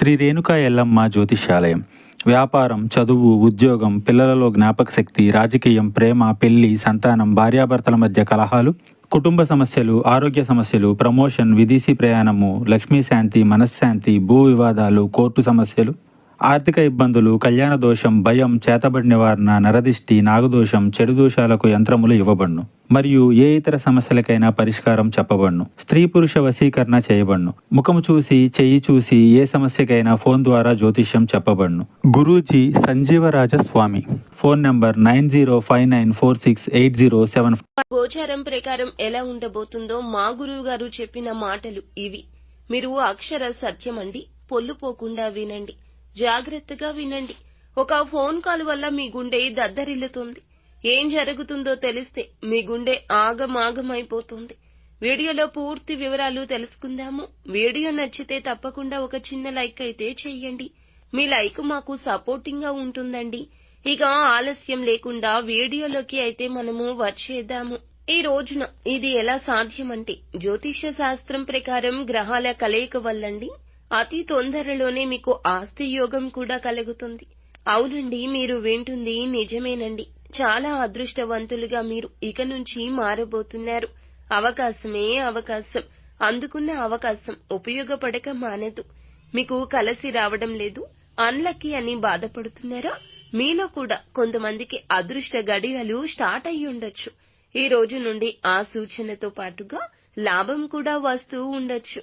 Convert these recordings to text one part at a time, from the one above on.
శ్రీ రేణుకా ఎల్లమ్మ జ్యోతిష్యాలయం. వ్యాపారం, చదువు, ఉద్యోగం, పిల్లలలో జ్ఞాపకశక్తి, రాజకీయం, ప్రేమ, పెళ్లి, సంతానం, భార్యాభర్తల మధ్య కలహాలు, కుటుంబ సమస్యలు, ఆరోగ్య సమస్యలు, ప్రమోషన్, విదేశీ ప్రయాణము, లక్ష్మీ శాంతి, మనశ్శాంతి, భూ వివాదాలు, కోర్టు సమస్యలు, ఆర్థిక ఇబ్బందులు, కళ్యాణ దోషం, భయం, చేతబడి నివారణ, నరదిష్టి, నాగదోషం, చెడు దోషాలకు యంత్రములు ఇవ్వబడును. మరియు ఏ ఇతర సమస్యలకైనా పరిష్కారం చెప్పబడును. స్త్రీ పురుష వశీకరణ చేయబడును. ముఖము చూసి, చెయ్యి చూసి ఏ సమస్యకైనా ఫోన్ ద్వారా జ్యోతిష్యం చెప్పబడును. గురూజీ సంజీవరాజ స్వామి. Phone number 9059468074. గోచారం ప్రకారం ఎలా ఉండబోతుందో మా గురువు గారు చెప్పిన మాటలు ఇవి. మీరు అక్షర సత్యమండి, పొల్లుపోకుండా వినండి, జాగ్రత్తగా వినండి. ఒక ఫోన్ కాల్ వల్ల మీ గుండె దద్దరిల్లుతుంది. ఏం జరుగుతుందో తెలిస్తే మీ గుండె ఆగమాగమైపోతుంది. వీడియోలో పూర్తి వివరాలు తెలుసుకుందాము. వీడియో నచ్చితే తప్పకుండా ఒక చిన్న లైక్ అయితే చెయ్యండి. మీ లైక్ మాకు సపోర్టింగ్ గా ఉంటుందండి. ఇక ఆలస్యం లేకుండా వీడియోలోకి అయితే మనము వచ్చేద్దాము. ఈ రోజున ఇది ఎలా సాధ్యమంటే, జ్యోతిష్య శాస్త్రం ప్రకారం గ్రహాల కలయిక వల్లండి అతి తొందరలోనే మీకు ఆస్తి యోగం కూడా కలుగుతుంది. అవునండి, మీరు వింటుంది నిజమేనండి. చాలా అదృష్టవంతులుగా మీరు ఇక నుంచి మారబోతున్నారు. అవకాశమే అవకాశం. అందుకున్న అవకాశం ఉపయోగపడక మానదు. మీకు కలిసి రావడం లేదు, అన్లక్కీ అని బాధపడుతున్నారా? మీలో కూడా కొంతమందికి అదృష్ట గడియలు స్టార్ట్ అయ్యి ఉండొచ్చు. ఈ రోజు నుండి ఆ సూచనతో పాటుగా లాభం కూడా వస్తూ ఉండొచ్చు.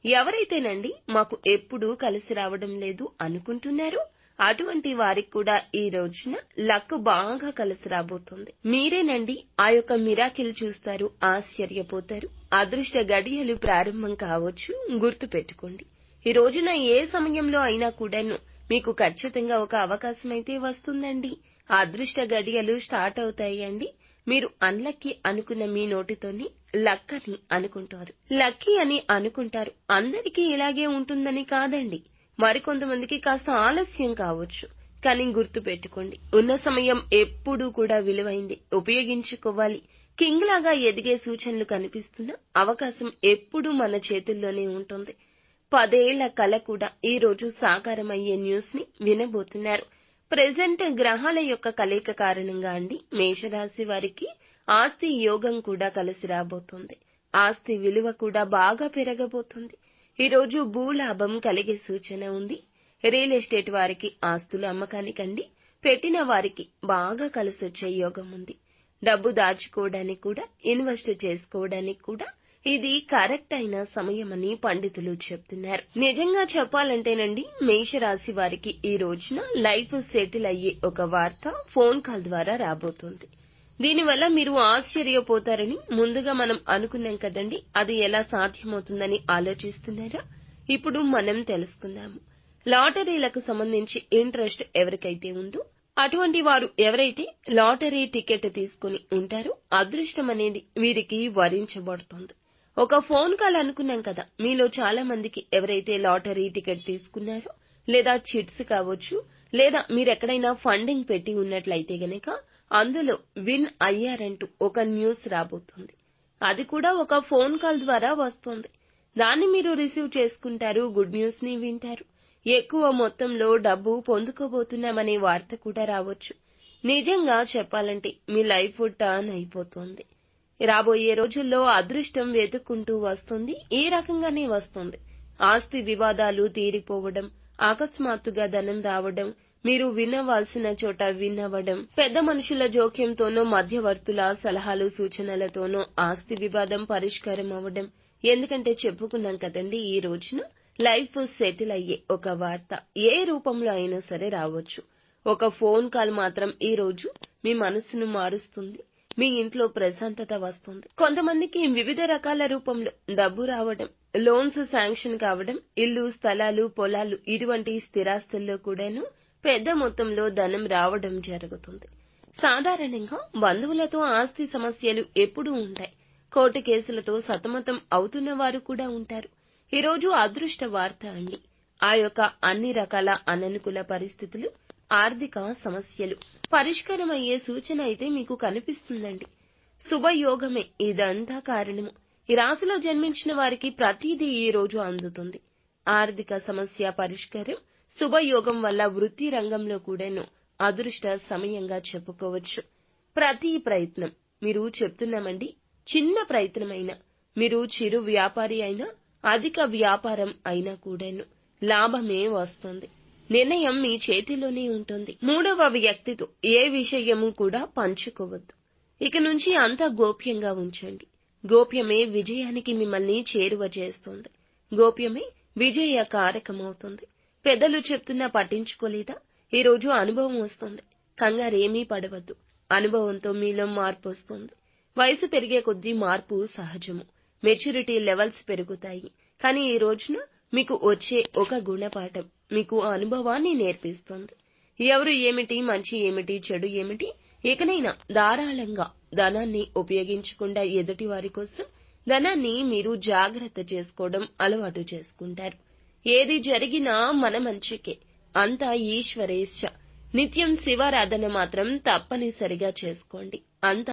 ఎవరైతేనండి మాకు ఎప్పుడూ కలిసి రావడం లేదు అనుకుంటున్నారో అటువంటి వారికి కూడా ఈ రోజున లక్ బాగా కలిసి రాబోతుంది. మీరేనండి ఆ యొక్క మిరాకిల్ చూస్తారు, ఆశ్చర్యపోతారు. అదృష్ట గడియలు ప్రారంభం కావచ్చు. గుర్తు పెట్టుకోండి, ఈ రోజున ఏ సమయంలో అయినా కూడాను మీకు ఖచ్చితంగా ఒక అవకాశం అయితే వస్తుందండి. ఆ అదృష్ట గడియలు స్టార్ట్ అవుతాయండి. మీరు అన్లక్కీ అనుకున్న మీ నోటితోని లక్ అని అనుకుంటారు. లక్కీ అని అనుకుంటారు. అందరికీ ఇలాగే ఉంటుందని కాదండి. మరికొంతమందికి కాస్త ఆలస్యం కావచ్చు. కానీ గుర్తు పెట్టుకోండి, ఉన్న సమయం ఎప్పుడూ కూడా విలువైంది, ఉపయోగించుకోవాలి. కింగ్ లాగా ఎదిగే సూచనలు కనిపిస్తున్న అవకాశం ఎప్పుడూ మన చేతుల్లోనే ఉంటుంది. 10 ఏళ్ల కల కూడా ఈ రోజు సాకారమయ్యే న్యూస్ ని వినబోతున్నారు. ప్రెజెంట్ గ్రహాల యొక్క కలయిక కారణంగా అండి మేషరాశి వారికి ఆస్తి యోగం కూడా కలిసి రాబోతుంది. ఆస్తి విలువ కూడా బాగా పెరగబోతుంది. ఈ రోజు భూలాభం కలిగే సూచన ఉంది. రియల్ ఎస్టేట్ వారికి ఆస్తుల అమ్మకానికండి పెట్టిన వారికి బాగా కలిసొచ్చే యోగం ఉంది. డబ్బు దాచుకోవడానికి కూడా, ఇన్వెస్ట్ చేసుకోవడానికి కూడా ఇది కరెక్ట్ అయిన సమయమని పండితులు చెప్తున్నారు. నిజంగా చెప్పాలంటేనండి మేషరాశి వారికి ఈ రోజున లైఫ్ సెటిల్ అయ్యే ఒక వార్త ఫోన్ కాల్ ద్వారా రాబోతుంది. దీనివల్ల మీరు ఆశ్చర్యపోతారని ముందుగా మనం అనుకున్నాం కదండి. అది ఎలా సాధ్యమవుతుందని ఆలోచిస్తున్నారా? ఇప్పుడు మనం తెలుసుకుందాము. లాటరీలకు సంబంధించి ఇంట్రెస్ట్ ఎవరికైతే ఉందో అటువంటి వారు ఎవరైతే లాటరీ టికెట్ తీసుకుని ఉంటారో అదృష్టం అనేది వీరికి వరించబడుతుంది. ఒక ఫోన్ కాల్ అనుకున్నాం కదా, మీలో చాలా మందికి ఎవరైతే లాటరీ టికెట్ తీసుకున్నారో, లేదా చిట్స్ కావచ్చు, లేదా మీరెక్కడైనా ఫండింగ్ పెట్టి ఉన్నట్లయితే గనక అందులో విన్ అయ్యారంటూ ఒక న్యూస్ రాబోతుంది. అది కూడా ఒక ఫోన్ కాల్ ద్వారా వస్తుంది. దాన్ని మీరు రిసీవ్ చేసుకుంటారు, గుడ్ న్యూస్ ని వింటారు. ఎక్కువ మొత్తంలో డబ్బు పొందుకోబోతున్నామనే వార్త కూడా రావచ్చు. నిజంగా చెప్పాలంటే మీ లైఫ్ టర్న్ అయిపోతుంది. రాబోయే రోజుల్లో అదృష్టం వెతుక్కుంటూ వస్తుంది. ఈ రకంగానే వస్తుంది. ఆస్తి వివాదాలు తీరిపోవడం, అకస్మాత్తుగా ధనం రావడం, మీరు వినవలసిన చోట వినవడం, పెద్ద మనుషుల జోక్యంతోనో మధ్యవర్తుల సలహాలు సూచనలతోనో ఆస్తి వివాదం పరిష్కారం అవ్వడం. ఎందుకంటే చెప్పుకున్నాం కదండి, ఈ రోజున లైఫ్ సెటిల్ అయ్యే ఒక వార్త ఏ రూపంలో అయినా సరే రావచ్చు. ఒక ఫోన్ కాల్ మాత్రం ఈ రోజు మీ మనసును మారుస్తుంది. మీ ఇంట్లో ప్రశాంతత వస్తుంది. కొంతమందికి వివిధ రకాల రూపంలో డబ్బు రావడం, లోన్స్ శాంక్షన్ కావడం, ఇల్లు, స్థలాలు, పొలాలు ఇటువంటి స్థిరాస్తుల్లో కూడాను పెద్ద మొత్తంలో ధనం రావడం జరుగుతుంది. సాధారణంగా బంధువులతో ఆస్తి సమస్యలు ఎప్పుడూ ఉంటాయి. కోర్టు కేసులతో సతమతం అవుతున్న వారు కూడా ఉంటారు. ఈ రోజు అదృష్ట వార్త అండి. ఆ యొక్క అన్ని రకాల అననుకూల పరిస్థితులు, ఆర్థిక సమస్యలు పరిష్కారం అయ్యే సూచన అయితే మీకు కనిపిస్తుందండి. శుభయోగమే ఇదంతా కారణము. ఈ రాశిలో జన్మించిన వారికి ప్రతిదీ ఈ రోజు అందుతుంది. ఆర్థిక సమస్య పరిష్కారం, శుభయోగం వల్ల వృత్తి రంగంలో కూడాను అదృష్ట సమయంగా చెప్పుకోవచ్చు. ప్రతి ప్రయత్నం మీరు చెప్తున్నామండి, చిన్న ప్రయత్నమైనా, మీరు చిరు వ్యాపారి అయినా, అధిక వ్యాపారం అయినా కూడాను లాభమే వస్తుంది. నిర్ణయం మీ చేతిలోనే ఉంటుంది. మూడవ వ్యక్తితో ఏ విషయము కూడా పంచుకోవద్దు. ఇక నుంచి అంతా గోప్యంగా ఉంచండి. గోప్యమే విజయానికి మిమ్మల్ని చేరువ చేస్తుంది. గోప్యమే విజయ కారకమవుతుంది. పెద్దలు చెప్తున్నా పట్టించుకోలేదా? ఈ రోజు అనుభవం వస్తుంది. కంగారేమీ పడవద్దు. అనుభవంతో మీలో మార్పు వస్తుంది. వయసు పెరిగే కొద్దీ మార్పు సహజము. మెచ్యూరిటీ లెవెల్స్ పెరుగుతాయి. కానీ ఈ రోజున మీకు వచ్చే ఒక గుణపాఠం మీకు అనుభవాన్ని నేర్పిస్తుంది. ఎవరు ఏమిటి, మంచి ఏమిటి, చెడు ఏమిటి, ఇకనైనా ధారాళంగా ధనాన్ని ఉపయోగించకుండా ఎదుటి వారి కోసం ధనాన్ని మీరు జాగ్రత్త చేసుకోవడం అలవాటు చేసుకుంటారు. ఏది జరిగినా మన మంచికే. అంతా ఈశ్వరేచ్ఛ. నిత్యం శివారాధన మాత్రం తప్పనిసరిగా చేసుకోండి. అంతా